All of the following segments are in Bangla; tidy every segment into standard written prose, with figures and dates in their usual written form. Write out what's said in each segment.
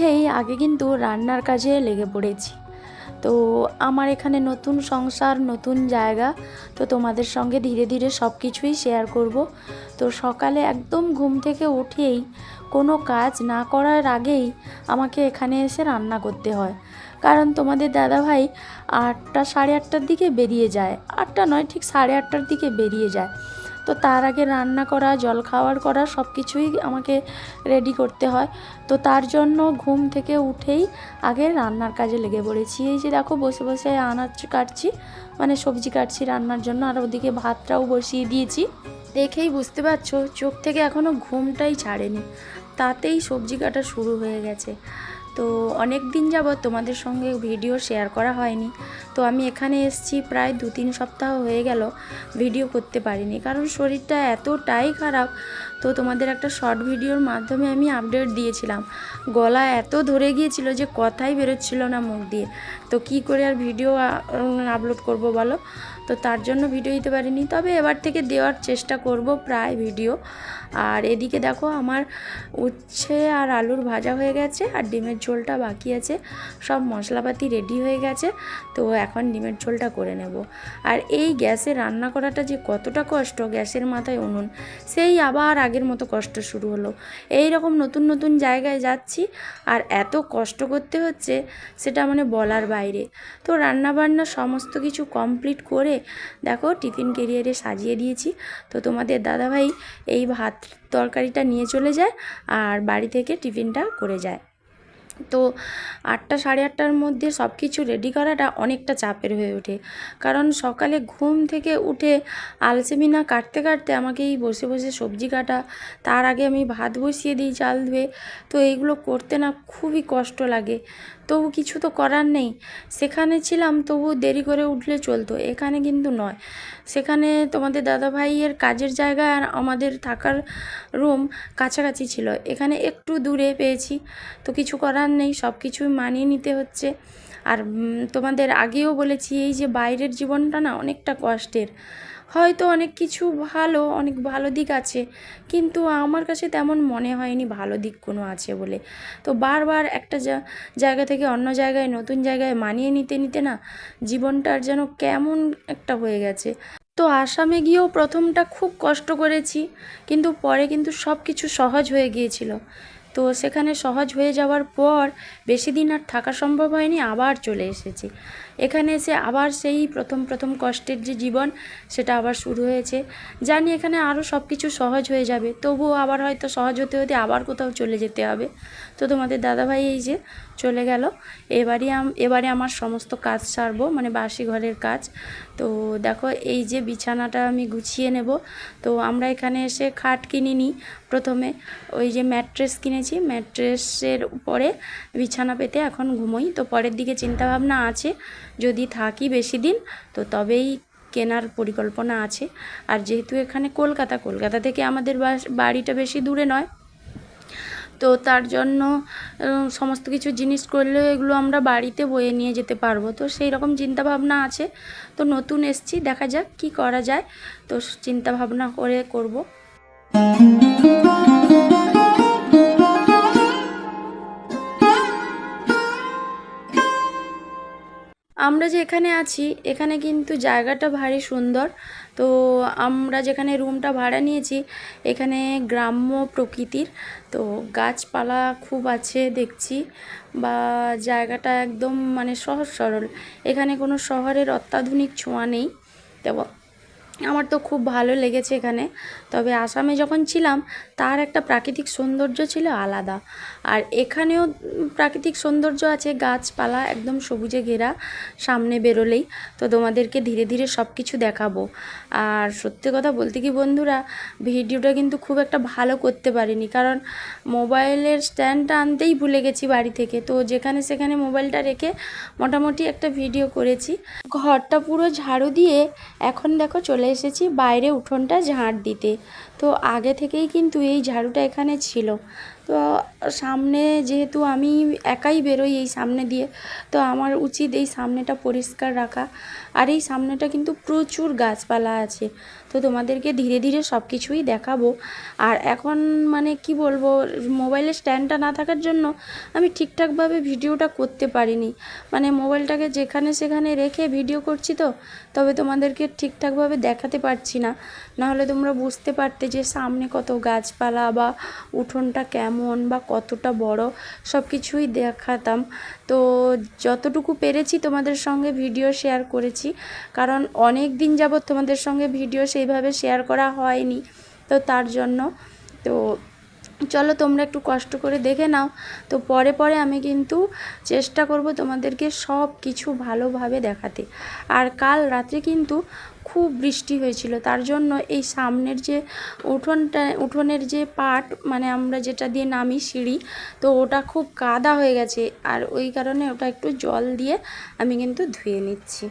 উঠেই আগে কিন্তু রান্নার কাজে লেগে পড়েছি। তো আমার এখানে নতুন সংসার, নতুন জায়গা, তো তোমাদের সঙ্গে ধীরে ধীরে সব কিছুই শেয়ার করব। তো সকালে একদম ঘুম থেকে উঠেই কোনো কাজ না করার আগেই আমাকে এখানে এসে রান্না করতে হয়। কারণ তোমাদের দাদাভাই 8টা সাড়ে 8টার দিকে বেরিয়ে যায়, 8টা নয়, ঠিক সাড়ে 8টার দিকে বেরিয়ে যায়। তো তার আগে রান্না করা, জলখাবার করা সব কিছুই আমাকে রেডি করতে হয়। তো তার জন্য ঘুম থেকে উঠেই আগে রান্নার কাজে লেগে পড়েছি। এই যে দেখো বসে বসে আনাজ কাটছি, মানে সবজি কাটছি রান্নার জন্য, আর ওদিকে ভাতটাও বসিয়ে দিয়েছি। দেখেই বুঝতে পারছো চোখ থেকে এখনও ঘুমটাই ছাড়েনি, তাতেই সবজি কাটা শুরু হয়ে গেছে। তো অনেক দিন যাবত তোমাদের সঙ্গে ভিডিও শেয়ার করা হয়নি। তো আমি এখানে এসেছি প্রায় 2-3 সপ্তাহ হয়ে গেল, ভিডিও করতে পারিনি কারণ শরীরটা এতটাই খারাপ। তো তোমাদের একটা শর্ট ভিডিওর মাধ্যমে আমি আপডেট দিয়েছিলাম, গলা এত ধরে গিয়েছিল যে কথাই বেরোচ্ছিল না মুখ দিয়ে। তো কি করে আর ভিডিও আপলোড করব বলো? তো তার জন্য ভিডিও দিতে পারিনি, তবে এবার থেকে দেওয়ার চেষ্টা করব প্রায় ভিডিও। আর এদিকে দেখো আমার উচ্ছে আর আলুর ভাজা হয়ে গেছে, আর ডিমের ঝোলটা বাকি আছে। সব মশলাপাতি রেডি হয়ে গেছে, তো এখন ডিমের ঝোলটা করে নেব। আর এই গ্যাসে রান্না করাটা যে কতটা কষ্ট, গ্যাসের মাথায় উনুন, সেই আবার আগের মতো কষ্ট শুরু হলো। এই রকম নতুন নতুন জায়গায় যাচ্ছি আর এত কষ্ট করতে হচ্ছে, সেটা মানে বলার বাইরে। তো রান্নাবান্না সমস্ত কিছু কমপ্লিট করে দেখো টিফিন ক্যারিয়ারে সাজিয়ে দিয়েছি। তো তোমাদের দাদাভাই এই ভাত তরকারিটা নিয়ে চলে যায় আর বাড়ি থেকে টিফিনটা করে যায়। তো 8টা সাড়ে 8টার মধ্যে সব কিছু রেডি করাটা অনেকটা চাপের হয়ে ওঠে, কারণ সকালে ঘুম থেকে উঠে আলসেমি না কাটতে কাটতে আমাকে এই বসে বসে সবজি কাটা, তার আগে আমি ভাত বসিয়ে দিই চাল ধুয়ে। তো এইগুলো করতে না খুবই কষ্ট লাগে, তবু কিছু তো করার নেই। সেখানে ছিলাম তবু দেরি করে উঠলে চলতো, এখানে কিন্তু নয়। সেখানে তোমাদের দাদাভাইয়ের কাজের জায়গা আর আমাদের থাকার রুম কাছাকাছি ছিল, এখানে একটু দূরে পেয়েছি। তো কিছু করার নেই, সব কিছুই মানিয়ে নিতে হচ্ছে। আর তোমাদের আগেও বলেছি এই যে বাইরের জীবনটা না অনেকটা কষ্টের। হয়তো অনেক কিছু ভালো, অনেক ভালো দিক আছে, কিন্তু আমার কাছে তেমন মনে হয়নি ভালো দিক কোনো আছে বলে। তো বারবার একটা জায়গা থেকে অন্য জায়গায়, নতুন জায়গায় মানিয়ে নিতে নিতে না জীবনটার যেন কেমন একটা হয়ে গেছে। তো আসামে গিয়েও প্রথমটা খুব কষ্ট করেছি, কিন্তু পরে কিন্তু সব কিছু সহজ হয়ে গিয়েছিল। তো সেখানে সহজ হয়ে যাওয়ার পর বেশি দিন আর থাকা সম্ভব হয়নি, আবার চলে এসেছি। এখানে এসে আবার সেই প্রথম প্রথম কষ্টের যে জীবন, সেটা আবার শুরু হয়েছে। জানি এখানে আরও সব কিছু সহজ হয়ে যাবে, তবুও আবার হয়তো সহজ হতে হতে আবার কোথাও চলে যেতে হবে। তো তোমাদের দাদাভাই এই যে চলে গেল। এবারে আমার সমস্ত কাজ সারবো, মানে বাসি ঘরের কাজ। তো দেখো এই যে বিছানাটা আমি গুছিয়ে নেব। তো আমরা এখানে এসে খাট কিনিনি, প্রথমে ওই যে ম্যাট্রেস কিনেছি, ম্যাট্রেসের উপরে বিছানা পেতে এখন ঘুমোই। তো পরের দিকে চিন্তাভাবনা আছে, যদি থাকি বেশি দিন তো তবেই কেনার পরিকল্পনা আছে। আর যেহেতু এখানে কলকাতা থেকে আমাদের বাড়িটা বেশি দূরে নয়, তো তার জন্য সমস্ত কিছু জিনিস করলে এগুলো আমরা বাড়িতে বয়ে নিয়ে যেতে পারবো। তো সেই রকম চিন্তাভাবনা আছে। তো নতুন এসছি, দেখা যাক কি করা যায়, তো চিন্তাভাবনা করে করব। আমরা যে এখানে আছি, এখানে কিন্তু জায়গাটা ভারী সুন্দর। তো আমরা যেখানে রুমটা ভাড়া নিয়েছি, এখানে গ্রাম্য প্রকৃতির, তো গাছপালা খুব আছে দেখছি, বা জায়গাটা একদম মানে সহজ সরল। এখানে কোনো শহরের অত্যাধুনিক ছোঁয়া নেই। তো আমার তো খুব ভালো লেগেছে এখানে। তবে আসামে যখন ছিলাম তার একটা প্রাকৃতিক সৌন্দর্য ছিল আলাদা, আর এখানেও প্রাকৃতিক সৌন্দর্য আছে, গাছপালা একদম সবুজে ঘেরা সামনে বেরোলেই। তো তোমাদেরকে ধীরে ধীরে সব কিছু দেখাবো। আর সত্যি কথা বলতে কি বন্ধুরা, ভিডিওটা কিন্তু খুব একটা ভালো করতে পারিনি, কারণ মোবাইলের স্ট্যান্ডটা আনতেই ভুলে গেছি বাড়ি থেকে। তো যেখানে সেখানে মোবাইলটা রেখে মোটামুটি একটা ভিডিও করেছি। ঘরটা পুরো ঝাড়ু দিয়ে এখন দেখো চলে এসেছি বাইরে উঠোনটা ঝাড় দিতে। তো আগে থেকেই কিন্তু এই ঝাড়ুটা এখানে ছিল, তো সামনে যেহেতু আমি একাই বেরোই এই সামনে দিয়ে, তো আমার উচিত এই সামনেটা পরিষ্কার রাখা। আর এই সামনেটা কিন্তু প্রচুর গাছপালা আছে, তো তোমাদেরকে ধীরে ধীরে সব কিছুই দেখাবো। আর এখন মানে কি বলবো, মোবাইলের স্ট্যান্ডটা না থাকার জন্য আমি ঠিকঠাকভাবে ভিডিওটা করতে পারিনি। মানে মোবাইলটাকে যেখানে সেখানে রেখে ভিডিও করছি, তো তবে তোমাদেরকে ঠিকঠাকভাবে দেখাতে পারছি না। নাহলে তোমরা বুঝতে পারতে যে সামনে কত গাছপালা বা উঠোনটা কেমন বা কতটা বড়, সব কিছুই দেখাতাম। তো যতটুকু পেরেছি তোমাদের সঙ্গে ভিডিও শেয়ার করেছি, কারণ অনেক দিন যাবৎ তোমাদের সঙ্গে ভিডিও সেইভাবে শেয়ার করা হয়নি, তো তার জন্য। তো চলো তোমরা একটু কষ্ট করে দেখে নাও। তো পরে পরে আমি কিন্তু চেষ্টা করব তোমাদেরকে সব কিছু ভালোভাবে দেখাতে। আর কাল রাত্রে কিন্তু খুব বৃষ্টি হয়েছিল, তার জন্য এই সামনের যে উঠোনের যে পাট, মানে আমরা যেটা দিয়ে নামি সিঁড়ি, তো ওটা খুব কাদা হয়ে গেছে। আর ওই কারণে ওটা একটু জল দিয়ে আমি কিন্তু ধুয়ে নিচ্ছি।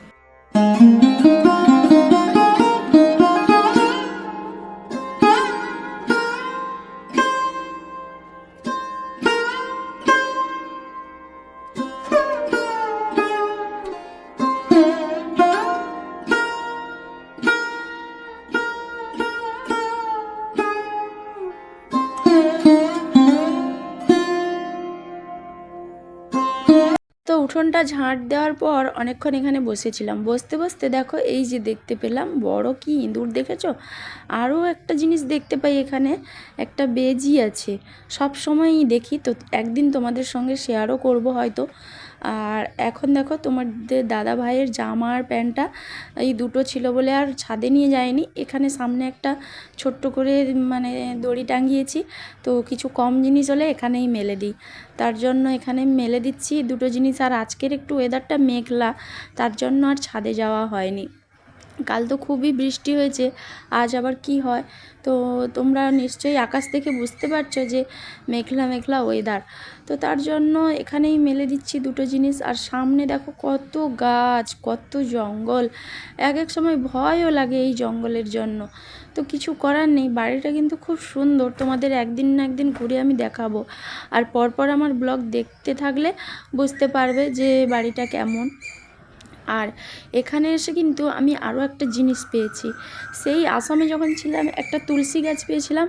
তো উঠোনটা ঝাঁট দেওয়ার পর অনেকক্ষণ এখানে বসেছিলাম। বসতে বসতে দেখো এই যে দেখতে পেলাম বড় কি ইঁদুর, দেখেছো? আরও একটা জিনিস দেখতে পাই, এখানে একটা বেজি আছে। সব সময়ই দেখি, তো একদিন তোমাদের সঙ্গে শেয়ারও করব হয়তো। আর এখন দেখো তোমাদের দাদা ভাইয়ের জামা আর প্যান্টটা এই দুটো ছিল বলে আর ছাদে নিয়ে যায়নি। এখানে সামনে একটা ছোট্ট করে মানে দড়ি টাঙিয়েছি, তো কিছু কম জিনিস হলে এখানেই মেলে দিই, তার জন্য এখানে মেলে দিচ্ছি দুটো জিনিস। আর আজকের একটু ওয়েদারটা মেঘলা, তার জন্য আর ছাদে যাওয়া হয়নি। কাল তো খুবই বৃষ্টি হয়েছে, আজ আবার কি হয়। তো তোমরা নিশ্চয়ই আকাশ থেকে বুঝতে পারছো যে মেঘলা মেঘলা ওয়েদার, তো তার জন্য এখানেই মেলে দিচ্ছি দুটো জিনিস। আর সামনে দেখো কত গাছ, কত জঙ্গল, এক এক সময় ভয়ও লাগে এই জঙ্গলের জন্য। তো কিছু করার নেই, বাড়িটা কিন্তু খুব সুন্দর, তোমাদের একদিন না একদিন ঘুরে আমি দেখাবো। আর পরপর আমার ব্লগ দেখতে থাকলে বুঝতে পারবে যে বাড়িটা কেমন। আর এখানে এসে কিন্তু আমি আরও একটা জিনিস পেয়েছি। সেই আসামে যখন ছিলাম একটা তুলসী গাছ পেয়েছিলাম,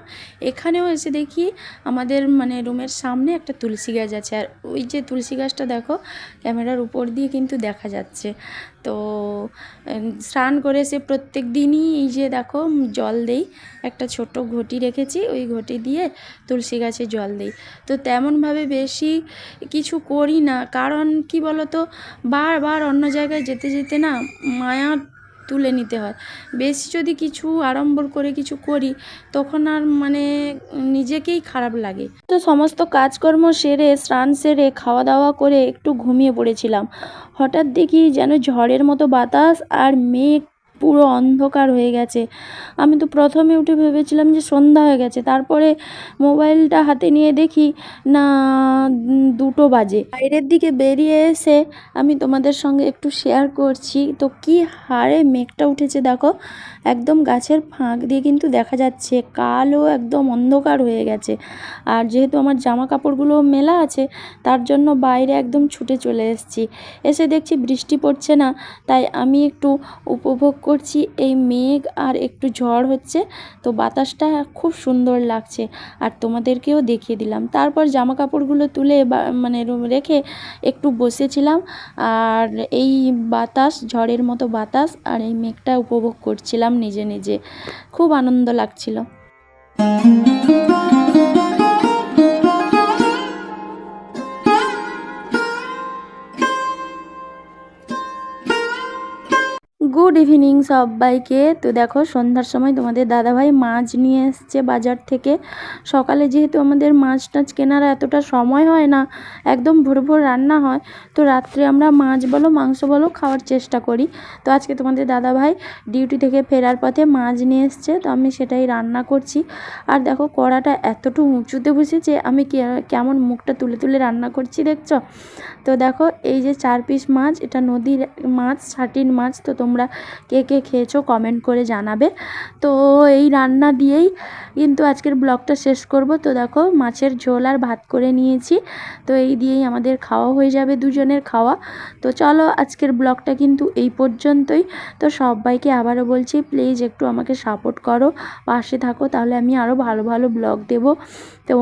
এখানেও এসে দেখি আমাদের মানে রুমের সামনে একটা তুলসী গাছ আছে। আর ওই যে তুলসী গাছটা দেখো ক্যামেরার উপর দিয়ে কিন্তু দেখা যাচ্ছে। তো স্নান করে এসে প্রত্যেক দিনই এই যে দেখো জল দেই, একটা ছোট ঘটি রেখেছি, ওই ঘটি দিয়ে তুলসী গাছে জল দেই। তো তেমনভাবে বেশি কিছু করি না, কারণ কি বলো তো, বারবার অন্য জায়গায় যেতে যেতে না মায়া তুলে নিতে হয়। বেশি যদি কিছু আড়ম্বর করে কিছু করি, তখন আর মানে নিজেকেই খারাপ লাগে। তো সমস্ত কাজকর্ম সেরে স্নান সেরে খাওয়া দাওয়া করে একটু ঘুমিয়ে পড়েছিলাম। হঠাৎ দেখি যেন ঝড়ের মতো বাতাস আর মেঘ, পুরো অন্ধকার হয়ে গেছে। আমি তো প্রথমে উঠে ভেবেছিলাম যে সন্ধ্যা হয়ে গেছে, তারপরে মোবাইলটা হাতে নিয়ে দেখি না 2টো বাজে। বাইরের দিকে বেরিয়ে এসে আমি তোমাদের সঙ্গে একটু শেয়ার করছি। তো কি হারে মেঘটা উঠেছে দেখো, একদম গাছের ফাঁক দিয়ে কিন্তু দেখা যাচ্ছে, কালো একদম অন্ধকার হয়ে গেছে। আর যেহেতু আমার জামা কাপড়গুলো মেলা আছে, তার জন্য বাইরে একদম ছুটে চলে এসেছি। এসে দেখছি বৃষ্টি পড়ছে না, তাই আমি একটু উপভোগ করছি এই মেঘ আর একটু ঝড় হচ্ছে, তো বাতাসটা খুব সুন্দর লাগছে। আর তোমাদেরকেও দেখিয়ে দিলাম। তারপর জামা কাপড়গুলো তুলে মানে রেখে একটু বসেছিলাম, আর এই বাতাস, ঝড়ের মতো বাতাস আর এই মেঘটা উপভোগ করছিলাম নিজে নিজে, খুব আনন্দ লাগছিল। গুড ইভিনিং সবাইকে। তো দেখো সন্ধ্যার সময় তোমাদের দাদাভাই মাছ নিয়ে এসছে বাজার থেকে। সকালে যেহেতু আমাদের মাছ টাছ কেনার এতটা সময় হয় না, একদম ভোর ভোর রান্না হয়, তো রাত্রে আমরা মাছ বলো মাংস বলো খাওয়ার চেষ্টা করি। তো আজকে তোমাদের দাদাভাই ডিউটি থেকে ফেরার পথে মাছ নিয়ে এসছে, তো আমি সেটাই রান্না করছি। আর দেখো কড়াটা এতটুকু উঁচুতে বসেছে, আমি কেমন মুখটা তুলে তুলে রান্না করছি দেখছো। তো দেখো এই যে 4 পিস মাছ, এটা নদীর মাছ, ছাটির মাছ, তো তোমরা তোমরা কে কে খেয়েছো কমেন্ট করে জানাবে। তো এই রান্না দিয়েই কিন্তু আজকের ব্লগটা শেষ করব। তো দেখো মাছের ঝোল আর ভাত করে নিয়েছি, তো এই দিয়েই আমাদের খাওয়া হয়ে যাবে, দুজনের খাওয়া। তো চলো আজকের ব্লগটা কিন্তু এই পর্যন্তই। তো সবাইকে আবারও বলছি প্লিজ একটু আমাকে সাপোর্ট করো, পাশে থাকো, তাহলে আমি আরও ভালো ভালো ব্লগ দেব। তো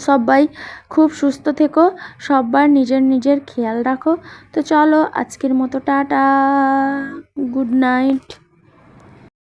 সবাই খুব সুস্থ থেকো, সবার নিজের নিজের খেয়াল রাখো। তো চলো আজকের মতো টাটা, গুড নাইট।